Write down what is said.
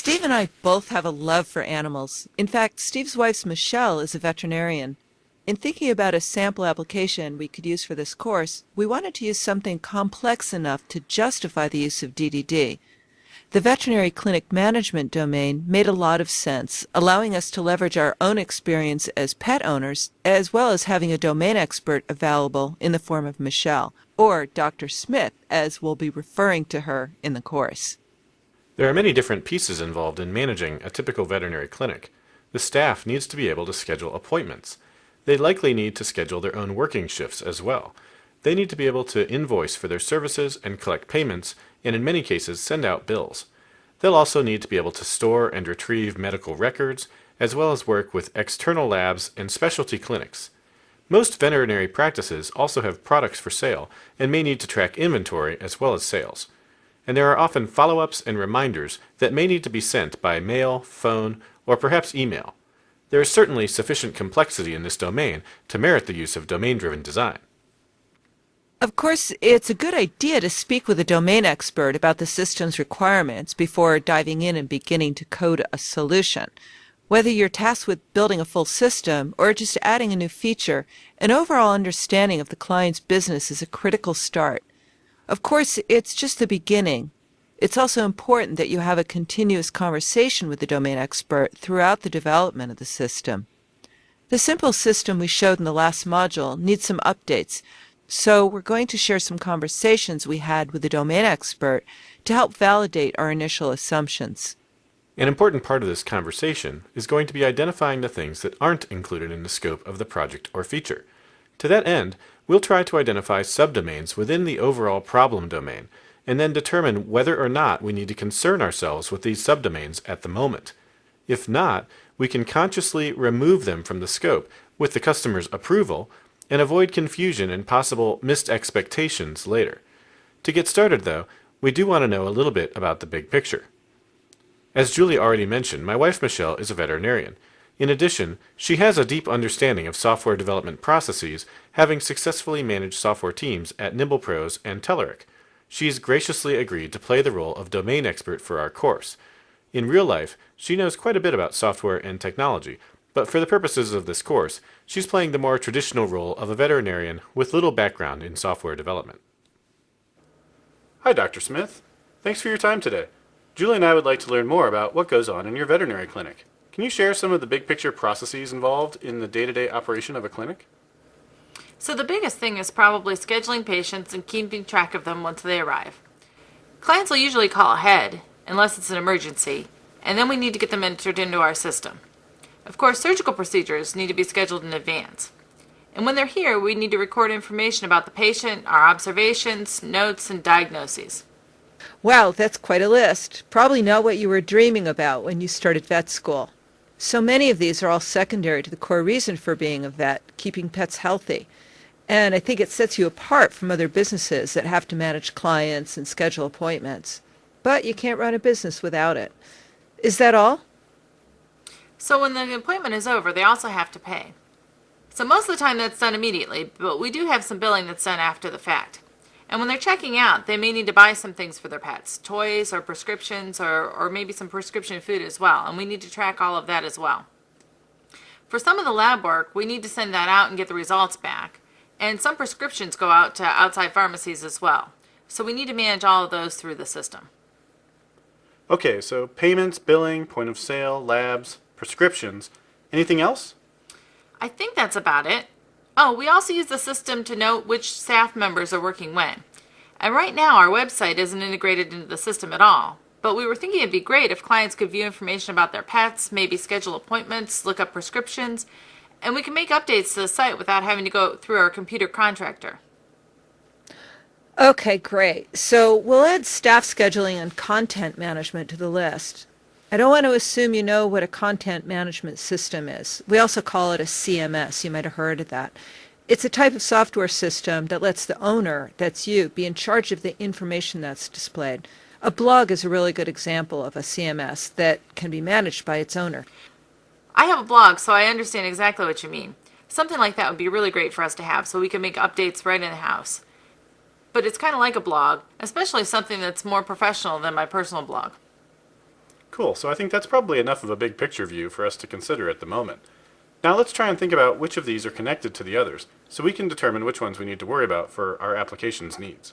Steve and I both have a love for animals. In fact, Steve's wife, Michelle, is a veterinarian. In thinking about a sample application we could use for this course, we wanted to use something complex enough to justify the use of DDD. The veterinary clinic management domain made a lot of sense, allowing us to leverage our own experience as pet owners, as well as having a domain expert available in the form of Michelle, or Dr. Smith, as we'll be referring to her in the course. There are many different pieces involved in managing a typical veterinary clinic. The staff needs to be able to schedule appointments. They likely need to schedule their own working shifts as well. They need to be able to invoice for their services and collect payments, and in many cases send out bills. They'll also need to be able to store and retrieve medical records, as well as work with external labs and specialty clinics. Most veterinary practices also have products for sale and may need to track inventory as well as sales. And there are often follow-ups and reminders that may need to be sent by mail, phone, or perhaps email. There is certainly sufficient complexity in this domain to merit the use of domain-driven design. Of course, it's a good idea to speak with a domain expert about the system's requirements before diving in and beginning to code a solution. Whether you're tasked with building a full system or just adding a new feature, an overall understanding of the client's business is a critical start. Of course, it's just the beginning. It's also important that you have a continuous conversation with the domain expert throughout the development of the system. The simple system we showed in the last module needs some updates, so we're going to share some conversations we had with the domain expert to help validate our initial assumptions. An important part of this conversation is going to be identifying the things that aren't included in the scope of the project or feature. To that end, we'll try to identify subdomains within the overall problem domain, and then determine whether or not we need to concern ourselves with these subdomains at the moment. If not, we can consciously remove them from the scope with the customer's approval and avoid confusion and possible missed expectations later. To get started, though, we do want to know a little bit about the big picture. As Julie already mentioned, my wife Michelle is a veterinarian. In addition, she has a deep understanding of software development processes, having successfully managed software teams at NimblePros and Telerik. She's graciously agreed to play the role of domain expert for our course. In real life, she knows quite a bit about software and technology, but for the purposes of this course, she's playing the more traditional role of a veterinarian with little background in software development. Hi, Dr. Smith. Thanks for your time today. Julie and I would like to learn more about what goes on in your veterinary clinic. Can you share some of the big picture processes involved in the day-to-day operation of a clinic? So the biggest thing is probably scheduling patients and keeping track of them once they arrive. Clients will usually call ahead, unless it's an emergency, and then we need to get them entered into our system. Of course, surgical procedures need to be scheduled in advance. And when they're here, we need to record information about the patient, our observations, notes, and diagnoses. Wow, that's quite a list. Probably not what you were dreaming about when you started vet school. So many of these are all secondary to the core reason for being a vet, keeping pets healthy. And I think it sets you apart from other businesses that have to manage clients and schedule appointments. But you can't run a business without it. Is that all? So when the appointment is over, they also have to pay. So most of the time that's done immediately, but we do have some billing that's done after the fact. And when they're checking out, they may need to buy some things for their pets, toys or prescriptions or maybe some prescription food as well, and we need to track all of that as well. For some of the lab work, we need to send that out and get the results back, and some prescriptions go out to outside pharmacies as well. So we need to manage all of those through the system. Okay, so payments, billing, point of sale, labs, prescriptions. Anything else? I think that's about it. Oh, we also use the system to note which staff members are working when. And right now our website isn't integrated into the system at all. But we were thinking it'd be great if clients could view information about their pets, maybe schedule appointments, look up prescriptions, and we can make updates to the site without having to go through our computer contractor. Okay, great. So we'll add staff scheduling and content management to the list. I don't want to assume you know what a content management system is. We also call it a CMS. You might have heard of that. It's a type of software system that lets the owner, that's you, be in charge of the information that's displayed. A blog is a really good example of a CMS that can be managed by its owner. I have a blog, so I understand exactly what you mean. Something like that would be really great for us to have so we can make updates right in the house. But it's kind of like a blog, especially something that's more professional than my personal blog. Cool, so I think that's probably enough of a big picture view for us to consider at the moment. Now let's try and think about which of these are connected to the others, so we can determine which ones we need to worry about for our application's needs.